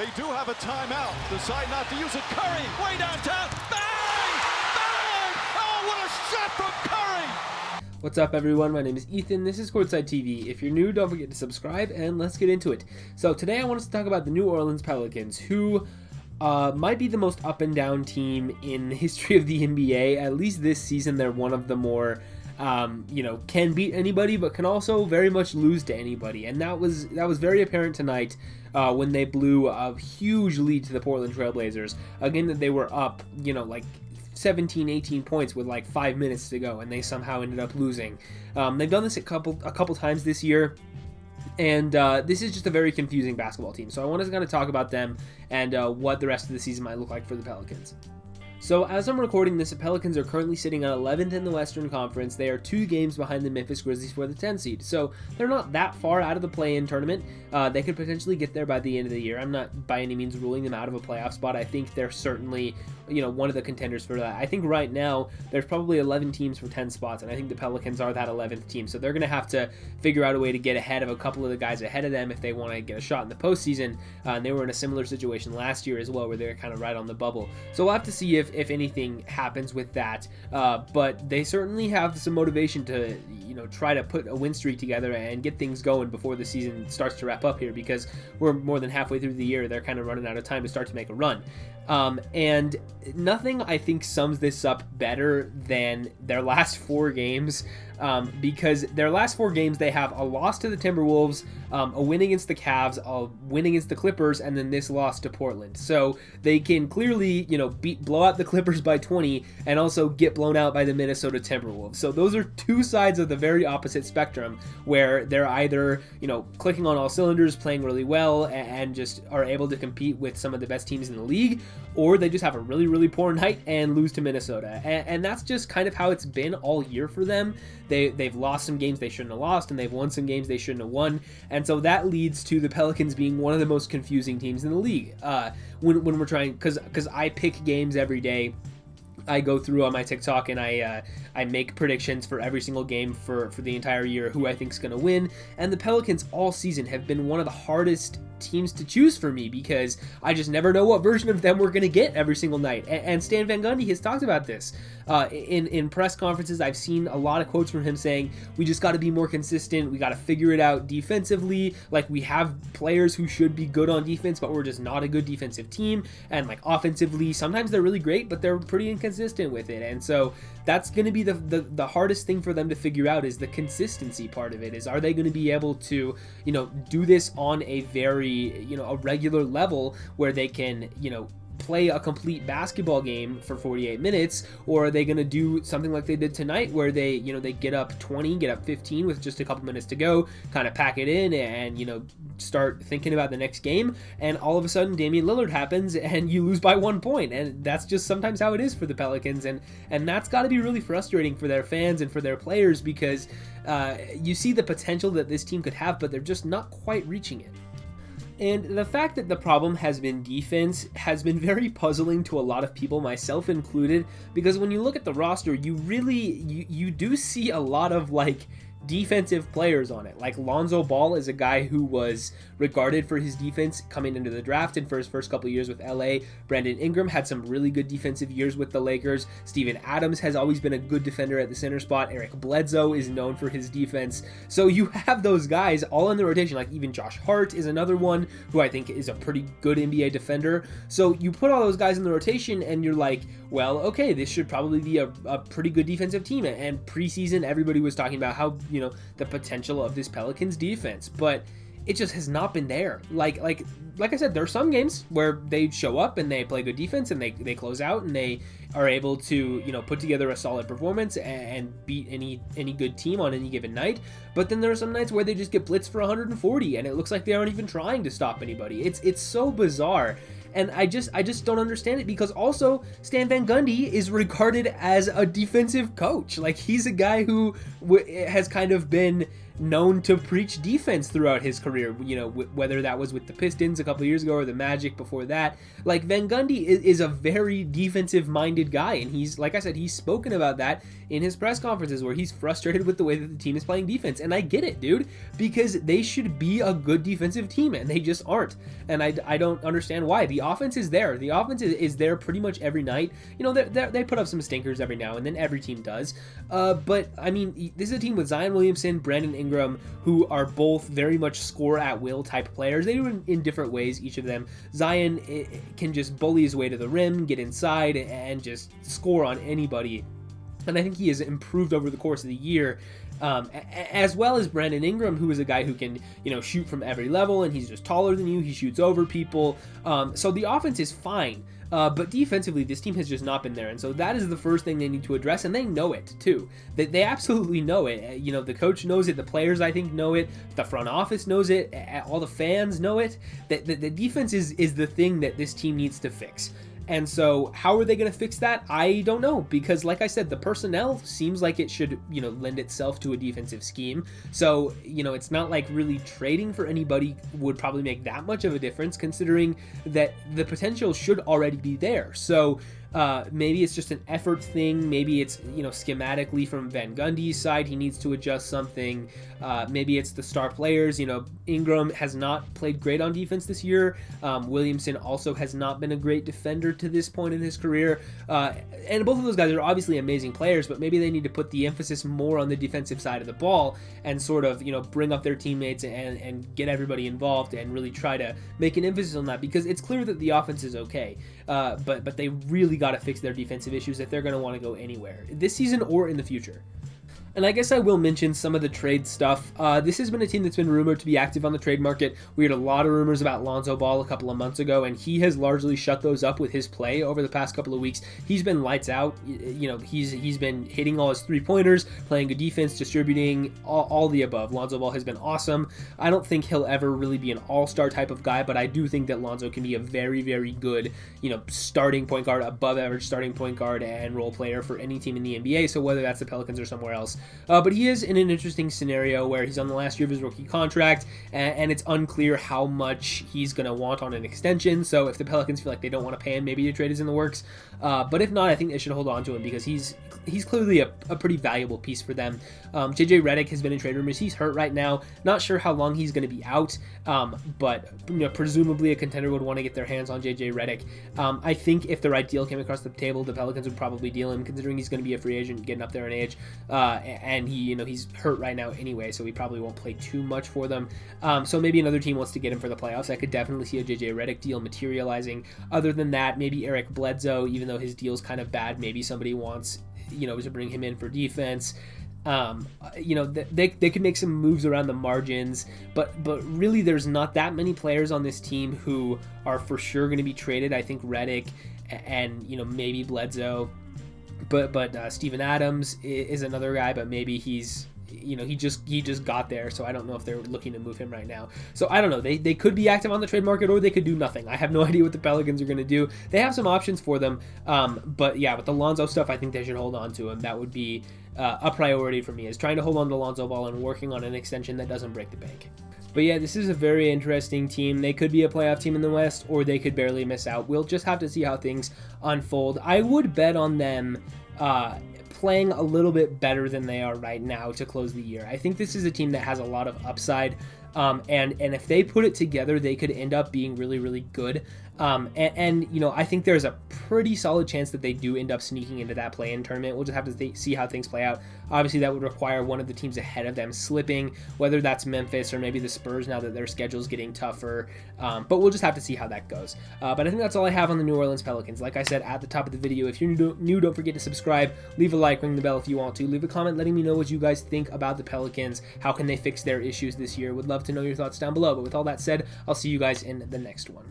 They do have a timeout. Decide not to use it. Curry, way downtown. Bang! Bang! Oh, what a shot from Curry! What's up, everyone? My name is Ethan. This is Courtside TV. If you're new, don't forget to subscribe, and let's get into it. So today I want us to talk about the New Orleans Pelicans, who might be the most up and down team in the history of the NBA. At least this season, they're one of the more can beat anybody, but can also very much lose to anybody. And that was very apparent tonight when they blew a huge lead to the Portland Trail Blazers. Again, that they were up, like 17, 18 points with like 5 minutes to go, and they somehow ended up losing. They've done this a couple times this year. And this is just a very confusing basketball team. So I want to kind of talk about them and what the rest of the season might look like for the Pelicans. So as I'm recording this, the Pelicans are currently sitting at 11th in the Western Conference. They are 2 games behind the Memphis Grizzlies for the 10th seed. So they're not that far out of the play-in tournament. They could potentially get there by the end of the year. I'm not by any means ruling them out of a playoff spot. I think they're certainly, one of the contenders for that. I think right now there's probably 11 teams for 10 spots, and I think the Pelicans are that 11th team. So they're going to have to figure out a way to get ahead of a couple of the guys ahead of them if they want to get a shot in the postseason. And they were in a similar situation last year as well, where they were kind of right on the bubble. So we'll have to see if anything happens with that, but they certainly have some motivation to try to put a win streak together and get things going before the season starts to wrap up here, because we're more than halfway through the year. They're kind of running out of time to start to make a run. And nothing, I think, sums this up better than their last 4 games, because their last 4 games, they have a loss to the Timberwolves, a win against the Cavs, a win against the Clippers, and then this loss to Portland. So they can clearly, blow out the Clippers by 20 and also get blown out by the Minnesota Timberwolves. So those are 2 sides of the very opposite spectrum, where they're either, clicking on all cylinders, playing really well, and just are able to compete with some of the best teams in the league, or they just have a really, really poor night and lose to Minnesota. And that's just kind of how it's been all year for them. They've lost some games they shouldn't have lost, and they've won some games they shouldn't have won. And so that leads to the Pelicans being one of the most confusing teams in the league. When we're trying, because I pick games every day. I go through on my TikTok and I make predictions for every single game for the entire year, who I think is going to win. And the Pelicans all season have been one of the hardest teams to choose for me, because I just never know what version of them we're going to get every single night. And Stan Van Gundy has talked about this in press conferences. I've seen a lot of quotes from him saying, we just got to be more consistent. We got to figure it out defensively. Like, we have players who should be good on defense, but we're just not a good defensive team. And like offensively, sometimes they're really great, but they're pretty inconsistent with it. And so that's going to be the hardest thing for them to figure out, is the consistency part of it. Is, are they going to be able to, do this on a very, a regular level where they can, play a complete basketball game for 48 minutes, or are they going to do something like they did tonight, where they, they get up 20, get up 15 with just a couple minutes to go, kind of pack it in and, start thinking about the next game, and all of a sudden Damian Lillard happens and you lose by 1 point. And that's just sometimes how it is for the Pelicans, and that's got to be really frustrating for their fans and for their players, because you see the potential that this team could have, but they're just not quite reaching it. And the fact that the problem has been defense has been very puzzling to a lot of people, myself included, because when you look at the roster, you do see a lot of defensive players on it. Like Lonzo Ball is a guy who was regarded for his defense coming into the draft, and for his first couple of years with LA. Brandon Ingram had some really good defensive years with the Lakers. Steven Adams has always been a good defender at the center spot. Eric Bledsoe is known for his defense. So you have those guys all in the rotation. Like even Josh Hart is another one who I think is a pretty good NBA defender. So you put all those guys in the rotation and you're like, well, okay, this should probably be a pretty good defensive team. And preseason, everybody was talking about how, the potential of this Pelicans defense, but it just has not been there. Like I said, there are some games where they show up and they play good defense and they close out and they are able to, put together a solid performance and beat any good team on any given night. But then there are some nights where they just get blitzed for 140 and it looks like they aren't even trying to stop anybody. It's so bizarre. And I just don't understand it, because also Stan Van Gundy is regarded as a defensive coach. Like, he's a guy who has kind of been known to preach defense throughout his career, whether that was with the Pistons a couple of years ago or the Magic before that. Like, Van Gundy is a very defensive-minded minded guy, and he's, like I said, he's spoken about that in his press conferences where he's frustrated with the way that the team is playing defense. And I get it, dude, because they should be a good defensive team and they just aren't. And I don't understand why. The offense is there. The offense is there pretty much every night. You know, they put up some stinkers every now and then. Every team does. But I mean, this is a team with Zion Williamson, Brandon Ingram, who are both very much score at will type players. They do it in different ways, each of them. Zion can just bully his way to the rim, get inside, and just score on anybody. And I think he has improved over the course of the year, as well as Brandon Ingram, who is a guy who can, you know, shoot from every level, and he's just taller than you. He shoots over people. So the offense is fine. But defensively, this team has just not been there. And so that is the first thing they need to address. And they know it, too. They absolutely know it. You know, the coach knows it. The players, I think, know it. The front office knows it. All the fans know it. The defense is the thing that this team needs to fix. And so how are they going to fix that? I don't know, because like I said, the personnel seems like it should, you know, lend itself to a defensive scheme. So, you know, it's not like really trading for anybody would probably make that much of a difference, considering that the potential should already be there. So maybe it's just an effort thing. Maybe it's, you know, schematically from Van Gundy's side, he needs to adjust something. Maybe it's the star players. You know, Ingram has not played great on defense this year. Williamson also has not been a great defender to this point in his career. And both of those guys are obviously amazing players, but maybe they need to put the emphasis more on the defensive side of the ball and sort of, you know, bring up their teammates and get everybody involved and really try to make an emphasis on that, because it's clear that the offense is okay. But they really got to fix their defensive issues if they're going to want to go anywhere this season or in the future. And I guess I will mention some of the trade stuff. This has been a team that's been rumored to be active on the trade market. We had a lot of rumors about Lonzo Ball a couple of months ago, and he has largely shut those up with his play over the past couple of weeks. He's been lights out. You know, he's been hitting all his three-pointers, playing good defense, distributing, all the above. Lonzo Ball has been awesome. I don't think he'll ever really be an all-star type of guy, but I do think that Lonzo can be a very, very good, you know, starting point guard, above average starting point guard and role player for any team in the NBA. So whether that's the Pelicans or somewhere else. But he is in an interesting scenario where he's on the last year of his rookie contract, and it's unclear how much he's going to want on an extension. So if the Pelicans feel like they don't want to pay him, maybe a trade is in the works. But if not, I think they should hold on to him, because he's clearly a pretty valuable piece for them. JJ Redick has been in trade rumors. He's hurt right now. Not sure how long he's going to be out, but you know, presumably a contender would want to get their hands on JJ Redick. I think if the right deal came across the table, the Pelicans would probably deal him, considering he's going to be a free agent, getting up there in age, and he's hurt right now anyway, so he probably won't play too much for them. So maybe another team wants to get him for the playoffs. I could definitely see a JJ Redick deal materializing. Other than that, maybe Eric Bledsoe, even though his deal's kind of bad, maybe somebody wants, you know, to bring him in for defense. You know, they could make some moves around the margins, but really there's not that many players on this team who are for sure going to be traded. I think Redick and, you know, maybe Bledsoe, but Steven Adams is another guy, but maybe he's, you know, he just got there, so I don't know if they're looking to move him right now. So I don't know. They could be active on the trade market, or they could do nothing. I have no idea what the Pelicans are going to do. They have some options for them, but yeah, with the Lonzo stuff, I think they should hold on to him. That would be a priority for me, is trying to hold on to Lonzo Ball and working on an extension that doesn't break the bank. But yeah, this is a very interesting team. They could be a playoff team in the West, or they could barely miss out. We'll just have to see how things unfold. I would bet on them playing a little bit better than they are right now to close the year. I think this is a team that has a lot of upside, and if they put it together, they could end up being really, really good. And you know, I think there's a pretty solid chance that they do end up sneaking into that play-in tournament. We'll just have to see how things play out. Obviously, that would require one of the teams ahead of them slipping, whether that's Memphis or maybe the Spurs now that their schedule's getting tougher. But we'll just have to see how that goes. But I think that's all I have on the New Orleans Pelicans. Like I said at the top of the video, if you're new, don't forget to subscribe, leave a like, ring the bell if you want to, leave a comment letting me know what you guys think about the Pelicans. How can they fix their issues this year? Would love to know your thoughts down below. But with all that said, I'll see you guys in the next one.